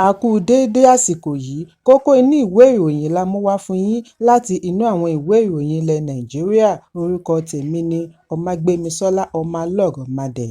A kú déédé àsìkò yìí, kókó inú ìwé ìròyìn la mú wá fún yín láti inú àwọn ìwé ìròyìn ilẹ̀ Nàìjíríà. Orúkọ tèmi ni Ọmágbémisọ́lá Ọmọlọ́rọ̀mádé.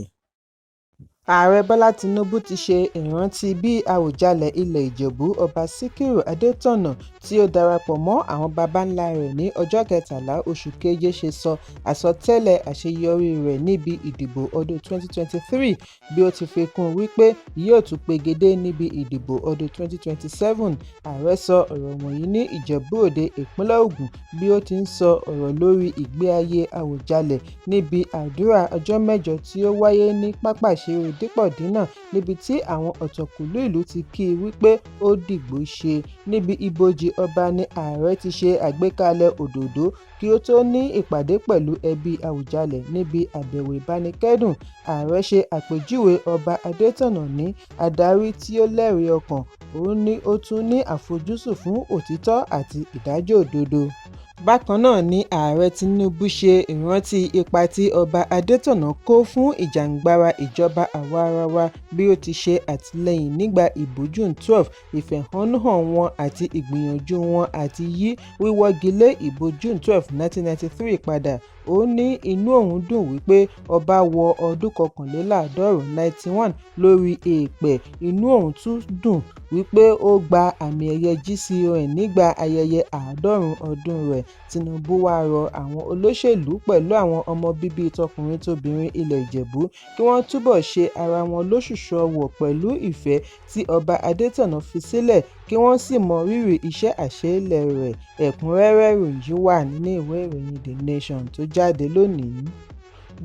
Ààrẹ Bọ́lá Tinubu ti ṣe ìrántí bí Àwùjalẹ̀ ilẹ̀ Ìjẹ̀bú Ọba Síkírù Adétọ̀nà tí ó darapọ̀ mọ́ àwọn baba ńlá rẹ̀ ní ọjọ́ 13 oṣù keje ṣe sọ àsọtẹ́lẹ̀ àṣeyọrí rẹ̀ níbi ìdìbò ọdún 2023 bí ó ti fi kún wípé yóò tún pegedé níbi ìdìbò ọdún 2027. Ààrẹ sọ ọ̀rọ̀ wọ̀nyí ní Ìjẹ̀bú Òde, ìpínlẹ̀ Ògùn bí ó ti ń sọ ọ̀rọ̀ lórí ìgbé ayé Àwùjalẹ̀ níbi àdúrà ọjọ́ mẹ́jọ tí ó wáyé ní pápá ìṣeré Dípọ̀dínà níbi tí àwọn ọ̀tọ̀kùlú ìlú ti kí i wípé ó dìgbò ṣe. Níbi ibojì ọba ni ààrẹ ti ṣe àgbékalẹ̀ òdòdó kí ó tó ní ìpàdé pẹ̀lú ẹbí Àwùjalẹ̀ níbi àbẹ̀wò ìbánikẹ́dùn. Ààrẹ ṣe àpèjúwe Ọba Adétọ̀nà ní adarí tí ó lẹ́rìí ọkàn, ó ní ó tún ní àfojúsùn fún òtítọ́ àti ìdájọ́ òdodo. Bákan náà ni Ààrẹ Tinubu ṣe ìrántí ipa tí Ọba Adétọ̀nà kó fún ìjàǹgbara ìjọba àwaarawa bí ó ti ṣe àtìlẹ́yìn nígbà ìbò June 12, ìfẹ̀hónúhàn wọn àti ìgbìyànjú wọn àti yí wíwọ́gilé ìbò June 12, 1993 padà. Ó ní inú òun dùn wípé ọba wọ ọdún kọkànléláàádọ́rùn 91 lórí èèpẹ̀. Inú òun tún dùn wípé ó gba àmì ẹ̀yẹ GCON nígbà ayẹyẹ 90 ọdún rẹ̀. Tinubu wá rọ àwọn olóṣèlú pẹ̀lú àwọn ọmọ bíbí tọkùnrin tóbìnrin ilẹ̀ Ìjẹ̀bú kí wọ́n túbọ̀ ṣe ara wọn lóṣùṣù ọwọ̀ pẹ̀lú ìfẹ́ tí Ọba Adétọ̀nà fi sílẹ̀ kí wọ́n sì mọ rírì iṣẹ́ àṣeélẹ̀ rẹ̀. Ẹ̀kúnrẹ́rẹ́ ìròyìn wà nínú ìwé ìròyìn The Nation tó jáde lónìí.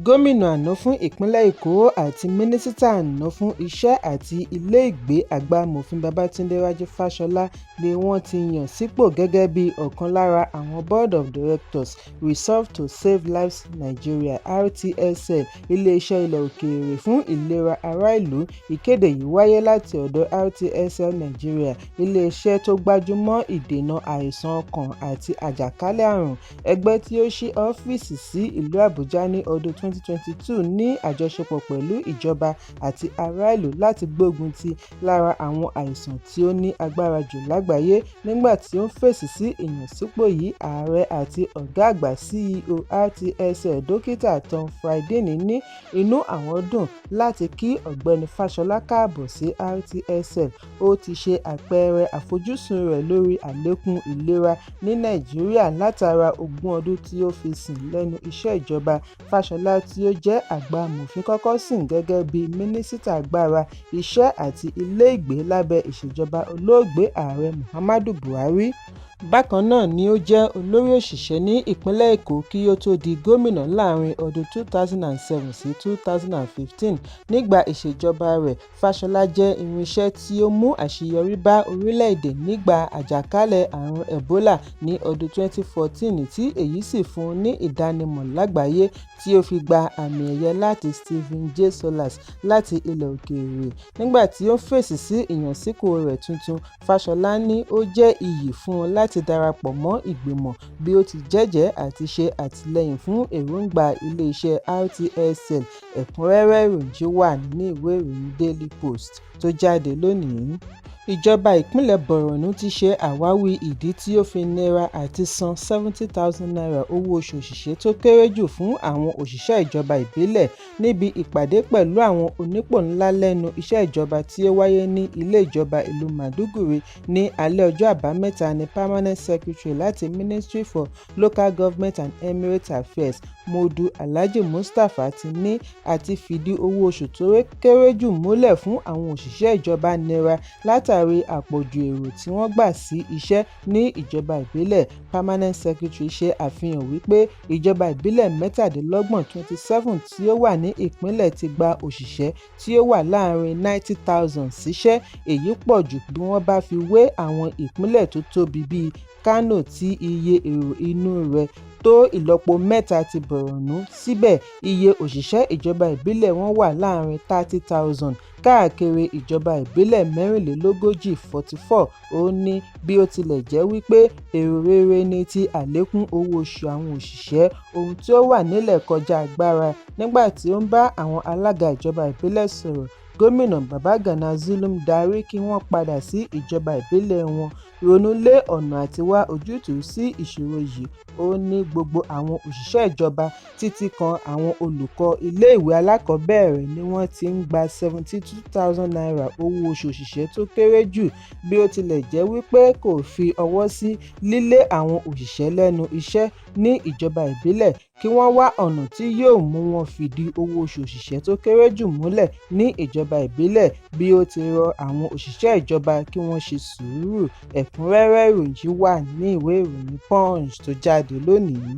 Gómìnà àná fún ìpínlẹ̀ Èkó àti mínísítà àná fún iṣẹ́ àti ilé-ìgbé àgbà amòfin Babátúndé Rájí Fáṣọlá ni wọ́n ti yàn sípò gẹ́gẹ́ bí ọ̀kan lára àwọn Board of Directors Resolve to Save Lives Nigeria (RTSL), iléeṣẹ́ ilẹ̀ òkèèrè fún ìlera ará ìlú. Ìkéde yìí wáyé láti ọ̀dọ̀ RTSL Nigeria, iléeṣẹ́ tó gbájúmọ́ ìdènà àìsàn ọkàn àti àjàkálẹ̀ àrùn. Ẹgbẹ́ tí ó ṣí ọ́fíìsì sí ìlú Àbújá ní ọdún 2022 ní àjọṣepọ̀ pẹ̀lú ìjọba àti ará ìlú láti gbógun ti lára àwọn àìsàn tí ó ní agbára jù lágbàáyé. Nígbà tí ó ń fèsì sí ìyànsípò yìí, ààrẹ àti ọ̀gá àgbà CEO RTSL Dókítà Tom Frieden ní inú àwọn dùn láti kí ọ̀gbẹ́ni Fáṣọlá káàbọ̀ sí RTSL. Ó ti ṣe àpẹẹrẹ àfojúsùn rẹ̀ lórí àlékún ìlera ní Nàìjíríà látara 20 ọdún tí ó fi sìn lẹ́nu iṣẹ́ ìjọba. Fáṣọlá tí ó jẹ́ àgbà amòfin kọ́kọ́ sìn gẹ́gẹ́ bí mínísítà agbára, iṣẹ́ àti ilé-ìgbé lábẹ́ ìṣèjọba olóògbé Ààrẹ Muhammadu Buhari. Bákan náà ni ó jẹ́ olórí òṣìṣẹ́ ní ìpínlẹ̀ Èkó kí ó tó di gómìnà láàrin ọdún 2007 sí 2015. Nígbà ìṣèjọba rẹ̀, Fáṣọlá jẹ́ irinṣẹ́ tí ó mú àṣeyọrí bá orílẹ̀-èdè nígbà àjàkálẹ̀ àrùn Ebola ní ọdún 2014 tí èyí sì fún un ní ìdánimọ̀ lágbàáyé tí ó fi gba àmì ẹ̀yẹ láti Stephen J. Solas láti ilẹ̀ òkèèrè. Nígbà tí ó ń fèsì sí ìyànsípò rẹ̀ tuntun, Fáṣọlá ní ó jẹ́ iyì fún un láti darapọ̀ mọ́ ìgbìmọ̀ bí ó ti jẹ́jẹ́ àti ṣe àtìlẹ́yìn fún èròǹgbà iléeṣẹ́ RTSL. Ẹ̀kúnrẹ́rẹ́ ìròyìn wà nínú ìwé ìròyìn Daily Post tó jáde lónìí. Ìjọba ìpínlẹ̀ Borno ti ṣe àwáwí ìdí tí ó fi nira àti san 70,000 naira owó oṣù òṣìṣẹ́ tó kéré jù fún àwọn òṣìṣẹ́ ìjọba ìbílẹ̀ níbi ìpàdé pẹ̀lú àwọn onípò ńlá lẹ́nu iṣẹ́ ìjọba tí ó wáyé ní ilé ìjọba ìlú Maiduguri ní alẹ́ ọjọ́ Àbámẹ́ta ní Permanent Secretary láti Ministry for Local Government and Emirate Affairs Modu Alhaji Mustapha ti ní àti fìdí owó oṣù tó kéré jù múlẹ̀ fún àwọn òṣìṣẹ́ ìjọba nira látàrí àpọ̀jù èrò tí wọ́n gbà sí iṣẹ́ ní ìjọba ìbílẹ̀. Permanent Secretary ṣe àfihàn wípé ìjọba ìbílẹ̀ 27 tí ó wà ní ìpínlẹ̀ ti gba òṣìṣẹ́ tí ó wà láàrin 90,000 síṣẹ́. Èyí pọ̀ jù bí wọ́n bá fi wé àwọn ìpínlẹ̀ tó tóbi bíi Kano tí iye èrò inú rẹ̀ tó ìlọ́po 3 ti Borno. Síbẹ̀, iye òṣìṣẹ́ ìjọba ìbílẹ̀ wọn wà láàrin 30,000 káàkiri ìjọba ìbílẹ̀ 44. Ó ní bí ó tilẹ̀ jẹ́ wípé èrò rere ni ti àlékún owó oṣù àwọn òṣìṣẹ́, ohun tí ó wà nílẹ̀ kọjá agbára. Nígbà tí ó ń bá àwọn alága ìjọba ìbílẹ̀ sọ̀rọ̀ gómìnà Babagana Zulum darí kí wọ́n padà sí ìjọba ìbílẹ̀ wọn ronú lé ọ̀nà àti wá ojútùú sí ìṣòro yìí. Ó ní gbogbo àwọn òṣìṣẹ́ ìjọba títí kan àwọn olùkọ́ iléèwé alákọ̀ọ́bẹ̀rẹ̀ ni wọ́n ti ń gba 72,000 naira owó oṣù òṣìṣẹ́ tó kéré jù, bí ó tilẹ̀ jẹ́ wípé kò fi ọwọ́ sí lílé àwọn òṣìṣẹ́ lẹ́nu iṣẹ́ ní ìjọba ìbílẹ̀, kí wọ́n wá ọ̀nà tí yóò mú wọn fìdí owó oṣù òṣìṣẹ́ tó kéré jù múlẹ̀ ní ìjọba ìbílẹ̀, bí ó ti rọ àwọn òṣìṣẹ́ ìjọba kí wọ́n ṣe sùúrù. Ẹ̀kúnrẹ́rẹ́ ìròyìn wà ní ìwé ìròyìn Punch tó jáde lónìí.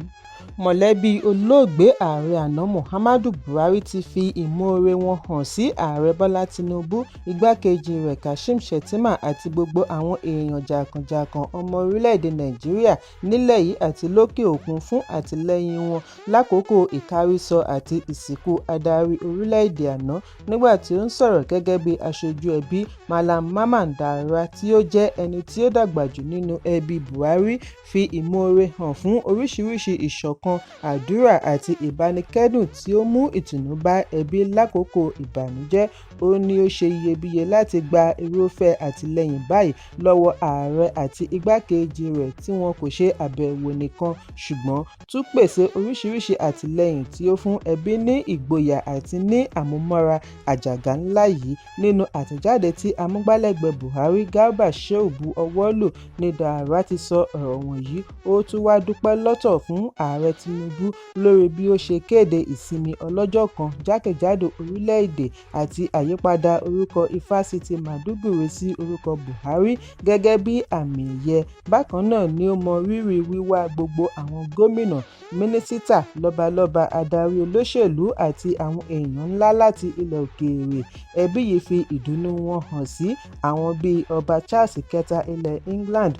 Mọ̀lẹ́bí olóògbé ààrẹ àná Muhammadu Buhari ti fi ìmoore wọn hàn sí ààrẹ Bọ́lá Tinubu, igbákejì rẹ̀ Kashim Shettima àti gbogbo àwọn èèyàn jàǹkànjàǹkàn ọmọ orílẹ̀-èdè Nàìjíríà nílẹ̀ yìí àti lókè òkun fún àtìlẹ́yìn wọn lákòókò ìkárísọ àti ìsìnkú adarí orílẹ̀-èdè àná. Nígbà tí ó ń sọ̀rọ̀ gẹ́gẹ́ bí aṣojú ẹbí, Malam Mamman Dara tí ó jẹ́ ẹni tí ó dàgbà jù nínú ẹbí Buhari fi ìmoore hàn fún oríṣiríṣi ìṣọ̀kan, àdúrà àti ìbánikẹ́dùn tí ó mú ìtùnú bá ẹbí lákòókò ìbànújẹ́. Ó ní ó ṣe iyebíye láti gba irúfẹ́ àtìlẹ́yìn báyìí lọ́wọ́ ààrẹ àti igbákejì rẹ̀ tí wọn kò ṣe àbẹ̀wò nìkan ṣùgbọ́n tún pèsè oríṣiríṣi àtìlẹ́yìn tí ó fún ẹbí ní ìgboyà àti ní àmúmọ́ra àjàgà ńlá yìí. Nínú àtẹ̀jáde tí amúgbálẹ́gbẹ̀ẹ́ Buhari Garba Shehu bu ọwọ́ lù ní Dara ti sọ ọ̀rọ̀ wọ̀nyí. Ó tún wá dúpẹ́ lọ́tọ̀ fún ààrẹ Tinubu lórí bí ó ṣe kéde ìsinmi ọlọ́jọ́ kan jákèjádò orílẹ̀-èdè àti àyípadà orúkọ ifásitì Maiduguri sí orúkọ Buhari gẹ́gẹ́ bí àmì ẹ̀yẹ. Bákan náà ni ó mọ rírì wíwá gbogbo àwọn gómìnà, mínísítà, lọ́balọ́ba, adarí olóṣèlú àti àwọn èèyàn ńlá láti ilẹ̀ òkèèrè. Ẹbí yìí fi ìdùnnú wọn hàn sí àwọn bíi Ọba Charles kẹta ilẹ̀ England,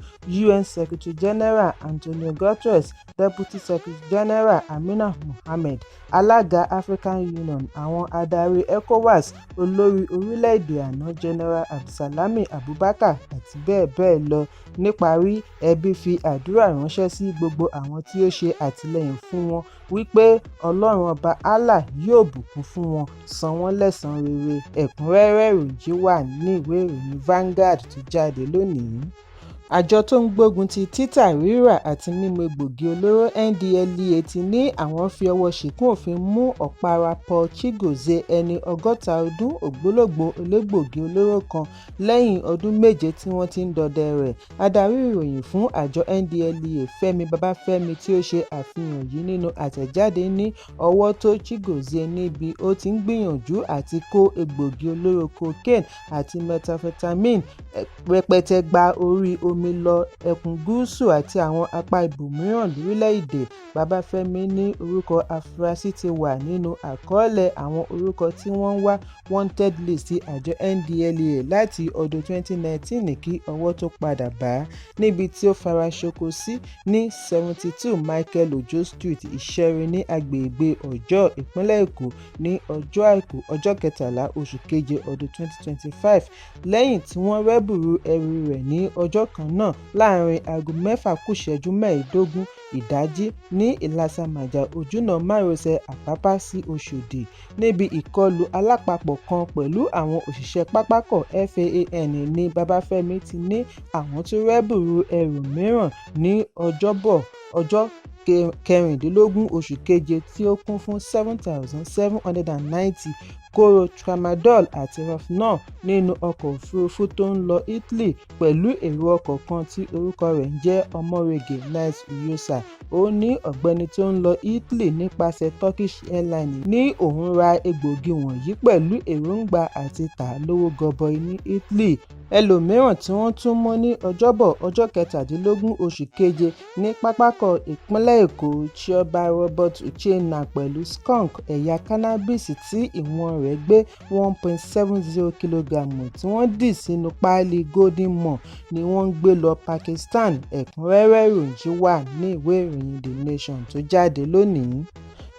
UN Secretary General Antonio Guterres, Deputy Secretary General Amina Mohammed, alága African Union, àwọn adarí ECOWAS, olórí orílẹ̀-èdè àná General Abdulsalami Abubakar àti bẹ́ẹ̀ bẹ́ẹ̀ lọ. Níparí, ẹbí fi àdúrà ránṣẹ́ sí gbogbo àwọn tí ó ṣe àtìlẹ́yìn fún wọn wípé Ọlọ́run Ọba Allah yóò bùkún fún wọn, san wọ́n lẹ́san rere. Ẹ̀kúnrẹ́rẹ́ ìròyìn wà ní ìwé ìròyìn Vanguard tó jáde lónìí. Àjọ tó ń gbógun ti títà, rírà àti mímu egbògi olóró NDLEA ti ní àwọn fi ọwọ́ ṣìkún òfin mú ọ̀pára Paul Chigozie, ẹni 60 ọdún, ògbólógbòó elégbògi olóró kan lẹ́yìn ọdún méje tí wọ́n ti ń dọdẹ rẹ̀. Adarí ìròyìn fún àjọ NDLEA Fẹ́mi Babáfẹ́mi tí ó ṣe àfihàn yìí nínú àtẹ̀jáde ní ọwọ́ tó Chigozie níbi ó ti ń gbìyànjú àti kó egbògi olóró cocaine àti methamphetamine rẹpẹtẹ gba orí omi lọ ẹkùn gúúsù àti àwọn apá ibòmíràn lórílẹ̀-èdè. Babáfẹ́mi ní orúkọ afurasí ti wà nínú àkọọ́lẹ̀ àwọn orúkọ tí wọ́n ń wá wanted list ti àjọ NDLEA láti ọdún 2019 kí ọwọ́ tó padà bá a, níbi tí ó fara ṣoko sí ní 72 Michael Ojo Street, Ìṣẹ̀rí ní agbègbè Ọ̀jọ́, ìpínlẹ̀ Èkó ní ọjọ́ Àìkú ọjọ́ 13 oṣù keje ọdún 2025 lẹ́yìn tí wọ́n rẹ́bùrú ẹrù rẹ̀ ní ọjọ́ kan náà láàrin aago 6:15 ìdájí ní Ìlasàmájà, ojúnà márosẹ̀ Àpápá sí Òṣòdì, níbi ìkọlù alápapọ̀ kan pẹ̀lú àwọn òṣìṣẹ́ pápákọ̀ FAAN ní Babáfẹ́mi ti ní àwọn tún rẹ́bùrú ẹrù mìíràn ní Ọjọ́bọ̀ ọjọ́ 16 oṣù keje tí ó kún fún 7,790 kóró tramadol àti rohypnol nínú ọkọ̀ òfurufú tó ń lọ Italy pẹ̀lú èrò ọkọ̀ kan tí orúkọ rẹ̀ ń jẹ́ Omorege Nice Uyosa. Ó ní ọ̀gbẹ́ni tó ń lọ Italy nípasẹ̀ Turkish Airlines ní òun ra egbògi wọ̀nyí pẹ̀lú èròǹgbà àti tà á lówó gọbọi ní Italy. Ẹlòmíràn tí wọ́n tún mú ní Ọjọ́bọ̀ ọjọ́ 17 oṣù keje ní pápákọ̀ ìpínlẹ̀ Èkó, Chioma Robert Uchenna pẹ̀lú skunk ẹ̀yà cannabis tí ìwọ̀n rẹ̀ gbé 1.70 kg tí wọ́n dì sínú páálí Golden Mall ni wọ́n ń gbé lọ Pakistan. Ẹ̀kúnrẹ́rẹ́ ìròyìn wà ní ìwé ìròyìn The Nation tó jáde lónìí.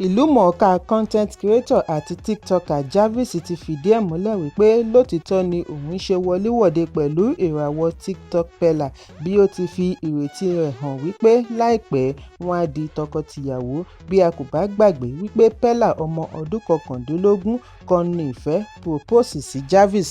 Ìlúmọ̀ọ́ká content creator àti tiktoker Jarvis ti fìdí ẹ̀ múlẹ̀ wípé lótìítọ́ ni òun ṣe wọléwọ̀de pẹ̀lú ìràwọ̀ tiktok Pella bí ó ti fi ìrètí rẹ̀ hàn wípé láìpẹ́ wọn á di tọkọ-tìyàwó. Bí a kò bá gbàgbé wípé Pella ọmọ ọdún 19 kọnu ìfẹ́ propose sí Jarvis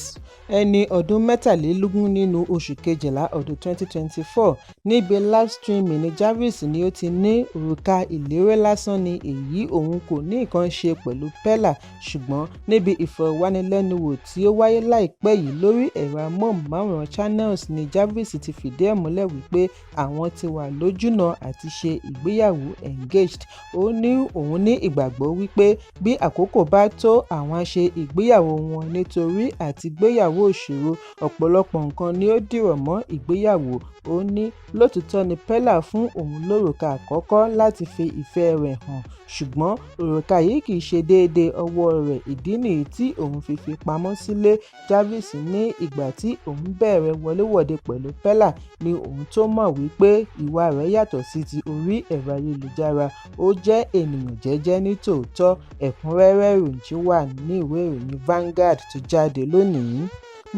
ẹni ọdún 23 nínú oṣù kejìlá ọdún 2024. Níbi live streaming ní Jarvis ni ó ti ní òrùka ìléwọ́ lásán ni èyí òun kò ní nǹkan ṣe pẹ̀lú Pella, ṣùgbọ́n níbi ìfọ̀rọ̀wánilẹ́nuwò tí ó wáyé láìpẹ́ yìí lórí ẹ̀rọ amóhùnmáwòrán Channels ni Jarvis ti fìdí ẹ̀ múlẹ̀ wípé àwọn ti wà lójúnà àti ṣe ìgbéyàwó engaged. Ó ní òun ní ìgbàgbọ́ wípé bí àkókò bá tó àwọn á ṣe ìgbéyàwó wọn nítorí àti gbéyàwó òṣòro, ọ̀pọ̀lọpọ̀ nǹkan ni ó dìrọ̀ mọ́ ìgbéyàwó. Ó ní lótìítọ́ ni Pella fún òun lórùka àkọ́kọ́ láti fi ìfẹ́ rẹ̀ hàn, ṣùgbọ́n òrùka yìí kì í ṣe déédéé ọwọ́ rẹ̀, ìdí nìyí tí òun fi pamọ́ sílé. Jarvis ní ìgbà tí òun bẹ̀rẹ̀ wọléwọ̀de pẹ̀lú Pella ni òun tó mọ̀ wípé ìwà rẹ̀ yàtọ̀ sí ti orí ẹ̀rọ ayélujára. Ó jẹ́ ènìyàn jẹ́jẹ́ ní tòótọ́. Ẹ̀kúnrẹ́rẹ́ ìròyìn wà ní ìwé ìròyìn Vanguard tó jáde lónìí.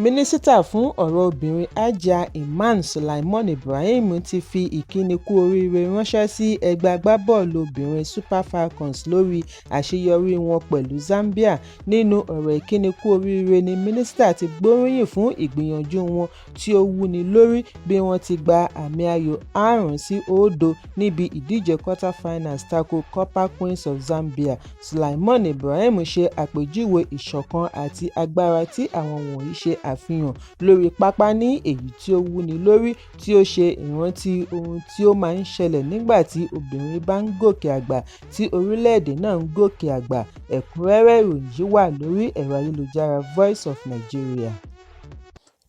Mínísítà fún ọ̀rọ̀ obìnrin Hajia Iman Sulaiman Ibrahim ti fi ìkíni kú oríire ránṣẹ́ sí ẹgbẹ́ agbábọ́ọ̀lù obìnrin Super Falcons lórí àṣeyọrí wọn pẹ̀lú Zambia. Nínú ọ̀rọ̀ ìkíni kú oríire ni mínísítà ti gbóríyìn fún ìgbìyànjú wọn tí ó wúni lórí bí wọ́n ti gba àmì ayò 5-0 níbi ìdíje quarter-finals tako Copper Queens of Zambia. Sulaiman Ibrahim ṣe àpèjúwe ìṣọ̀kan àti agbára tí àwọn wọ̀nyí ṣe àfihàn lórí pápá ní èyí tí ó wúni lórí tí ó ṣe ìrántí ohun tí ó máa ń ṣẹlẹ̀ nígbà tí obìnrin bá ń gòkè àgbà tí orílẹ̀-èdè náà ń gòkè àgbà. Ẹ̀kúnrẹ́rẹ́ ìròyìn wà lórí ẹ̀rọ ayélujára Voice of Nigeria.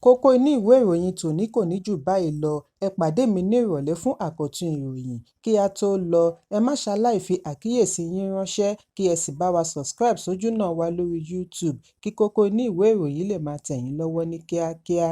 Kókó inú ìwé ìròyìn tòní kò ní jù báyìí lọ. Ẹ pàdé mi ní ìrọ̀lẹ́ fún àkọ́tún ìròyìn. Kí a tó lọ, ẹ má ṣaláì fi àkíyèsí yín ránṣẹ́ kí ẹ sì bá wa subscribe sójú náà wa lórí YouTube kí Kókó inú ìwé ìròyìn lè máa tẹ̀ yín lọ́wọ́ ní kíákíá.